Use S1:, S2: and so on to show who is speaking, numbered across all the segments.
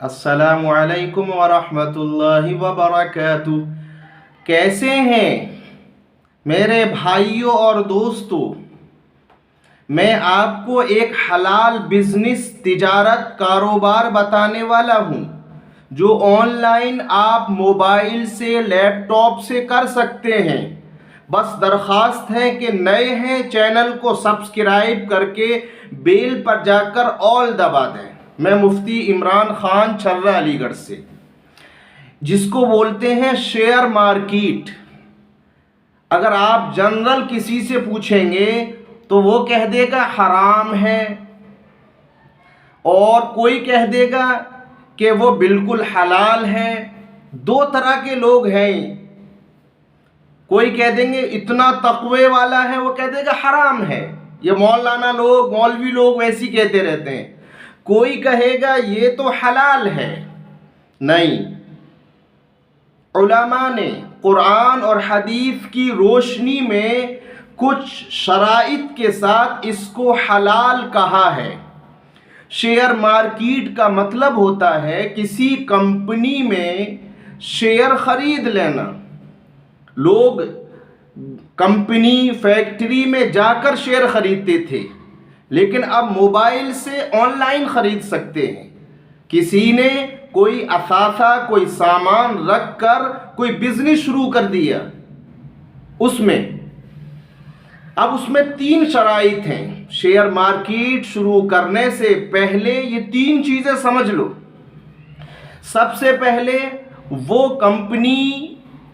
S1: अस्सलामु अलैकुम वरहमतुल्लाहि वबरकातुह। कैसे हैं मेरे भाइयों और दोस्तों। मैं आपको एक हलाल बिजनेस तिजारत कारोबार बताने वाला हूँ जो ऑनलाइन आप मोबाइल से लैपटॉप से कर सकते हैं। बस दरख्वास्त है कि नए हैं चैनल को सब्सक्राइब करके बेल पर जाकर ऑल दबा दें। मैं मुफ्ती इमरान खान छर्रा अलीगढ़ से, जिसको बोलते हैं शेयर मार्केट। अगर आप जनरल किसी से पूछेंगे तो वो कह देगा हराम है, और कोई कह देगा कि वो बिल्कुल हलाल है। दो तरह के लोग हैं। कोई कह देंगे इतना तकवे वाला है, वो कह देगा हराम है। ये मौलाना लोग, मौलवी लोग वैसी कहते रहते हैं। कोई कहेगा ये तो हलाल है। नहीं, उलमा ने कुरान और हदीस की रोशनी में कुछ शराइत के साथ इसको हलाल कहा है। शेयर मार्केट का मतलब होता है किसी कंपनी में शेयर खरीद लेना। लोग कंपनी फैक्ट्री में जाकर शेयर खरीदते थे, लेकिन अब मोबाइल से ऑनलाइन खरीद सकते हैं। किसी ने कोई असासा, कोई सामान रख कर कोई बिजनेस शुरू कर दिया अब उसमें 3 शराइत हैं। शेयर मार्केट शुरू करने से पहले ये 3 चीज़ें समझ लो। सबसे पहले, वो कंपनी,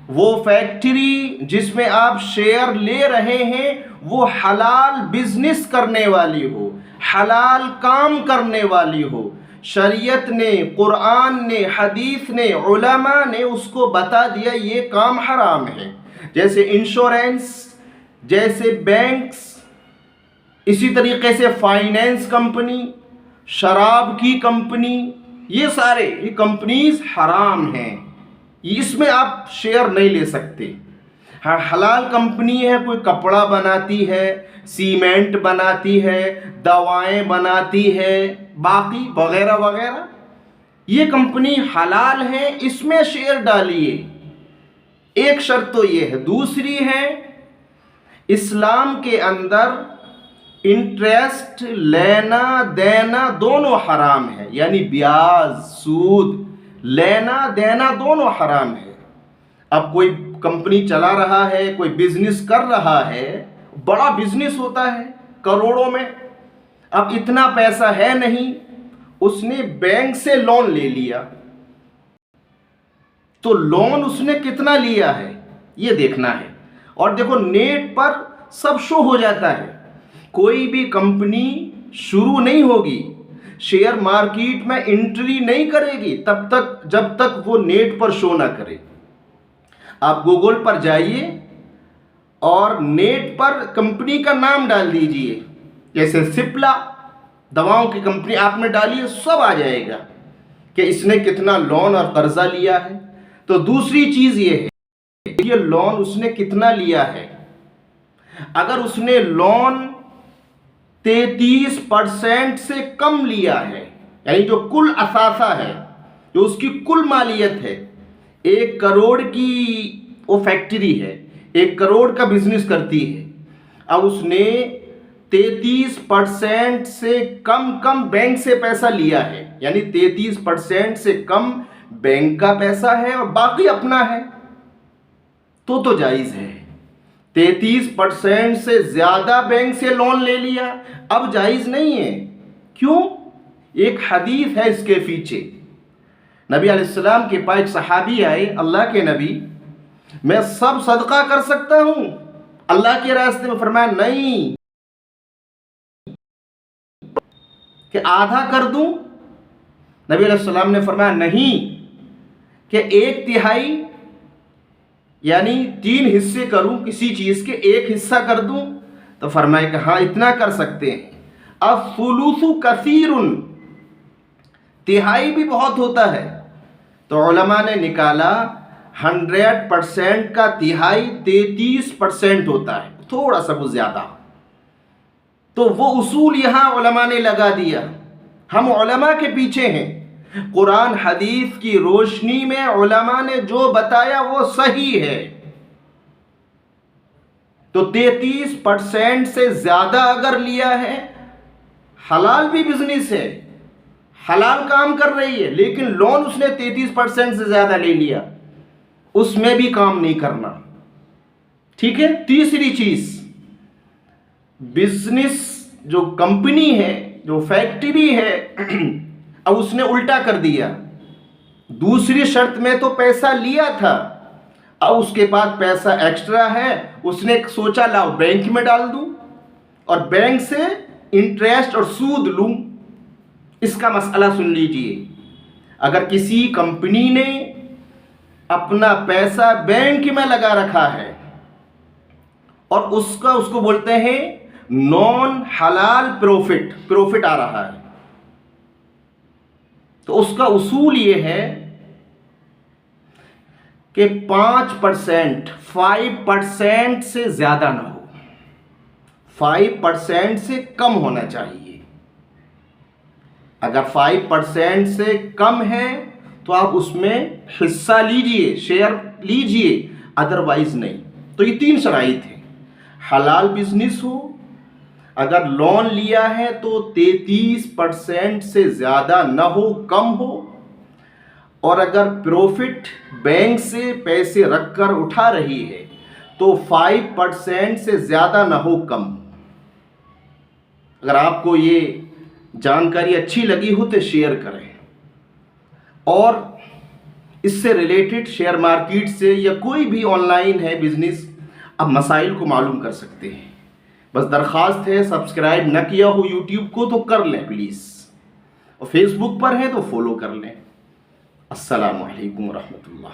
S1: वो फैक्ट्री जिसमें आप शेयर ले रहे हैं वो हलाल बिजनेस करने वाली हो, हलाल काम करने वाली हो। शरीयत ने, कुरान ने, हदीस ने, उलमा ने उसको बता दिया ये काम हराम है। जैसे इंश्योरेंस, जैसे बैंक्स, इसी तरीके से फाइनेंस कंपनी, शराब की कंपनी, ये कंपनीज हराम हैं। इसमें आप शेयर नहीं ले सकते। हाँ, हलाल कंपनी है, कोई कपड़ा बनाती है, सीमेंट बनाती है, दवाएं बनाती है, बाकी वगैरह वगैरह, ये कंपनी हलाल है, इसमें शेयर डालिए। एक शर्त तो ये है। दूसरी है, इस्लाम के अंदर इंटरेस्ट लेना देना दोनों हराम है, यानी ब्याज, सूद लेना देना दोनों हराम है। अब कोई कंपनी चला रहा है, कोई बिजनेस कर रहा है, बड़ा बिजनेस होता है करोड़ों में। अब इतना पैसा है नहीं, उसने बैंक से लोन ले लिया, तो लोन उसने कितना लिया है ये देखना है। और देखो, नेट पर सब शो हो जाता है। कोई भी कंपनी शुरू नहीं होगी, शेयर मार्केट में एंट्री नहीं करेगी तब तक जब तक वो नेट पर शो ना करे। आप गूगल पर जाइए और नेट पर कंपनी का नाम डाल दीजिए, जैसे सिप्ला दवाओं की कंपनी आपने डालिए, सब आ जाएगा कि इसने कितना लोन और कर्जा लिया है। तो दूसरी चीज ये है, ये लोन उसने कितना लिया है। अगर उसने लोन 33% से कम लिया है, यानी जो कुल असासा है, जो उसकी कुल मालियत है, 1 करोड़ की वो फैक्ट्री है, 1 करोड़ का बिजनेस करती है। अब उसने 33% से कम बैंक से पैसा लिया है, यानी 33% से कम बैंक का पैसा है और बाकी अपना है, तो जायज़ है। 33% से ज़्यादा बैंक से लोन ले लिया, अब जायज़ नहीं है। क्यों? एक हदीस है इसके पीछे। नबी अलैहिस्सलाम के पास एक सहाबी आए, अल्लाह के नबी, मैं सब सदका कर सकता हूँ अल्लाह के रास्ते में? फरमाया नहीं, कि आधा कर दूं? नबी अलैहिस्सलाम ने फरमाया नहीं, कि 1/3 यानी 3 हिस्से करूं किसी चीज के, 1 हिस्सा कर दूं? तो फरमाया कि हाँ, इतना कर सकते हैं। अब सुलूसु कसीरुन, तिहाई भी बहुत होता है। तो उलमा ने निकाला 100% का तिहाई 33% होता है, थोड़ा सा कुछ ज्यादा। तो वो उसूल यहाँ उलमा ने लगा दिया। हम उलमा के पीछे हैं। कुरान हदीस की रोशनी में उलमा ने जो बताया वो सही है। तो 33% से ज्यादा अगर लिया है, हलाल भी बिजनेस है, हलाल काम कर रही है, लेकिन लोन उसने 33% से ज्यादा ले लिया, उसमें भी काम नहीं करना। ठीक है। तीसरी चीज, बिजनेस जो कंपनी है, जो फैक्ट्री है, अब उसने उल्टा कर दिया। दूसरी शर्त में तो पैसा लिया था, अब उसके पास पैसा एक्स्ट्रा है, उसने सोचा लाओ बैंक में डाल दूं और बैंक से इंटरेस्ट और सूद लूं। इसका मसला सुन लीजिए। अगर किसी कंपनी ने अपना पैसा बैंक में लगा रखा है और उसको बोलते हैं नॉन हलाल प्रॉफिट आ रहा है, तो उसका उसूल यह है कि 5% से ज्यादा ना हो, 5% से कम होना चाहिए। अगर 5% से कम है तो आप उसमें हिस्सा लीजिए, शेयर लीजिए, अदरवाइज नहीं। तो ये 3 शराइत है। हलाल बिजनेस हो, अगर लोन लिया है तो 33% से ज्यादा न हो, कम हो, और अगर प्रॉफिट बैंक से पैसे रखकर उठा रही है तो 5% से ज्यादा न हो, कम। अगर आपको ये जानकारी अच्छी लगी हो तो शेयर करें, और इससे रिलेटेड शेयर मार्केट से या कोई भी ऑनलाइन है बिजनेस, आप मसाइल को मालूम कर सकते हैं। बस दरख्वास्त है, सब्सक्राइब न किया हो यूट्यूब को तो कर लें प्लीज़, और फेसबुक पर है तो फॉलो कर लें। अस्सलामु अलैकुम रहमतुल्लाह।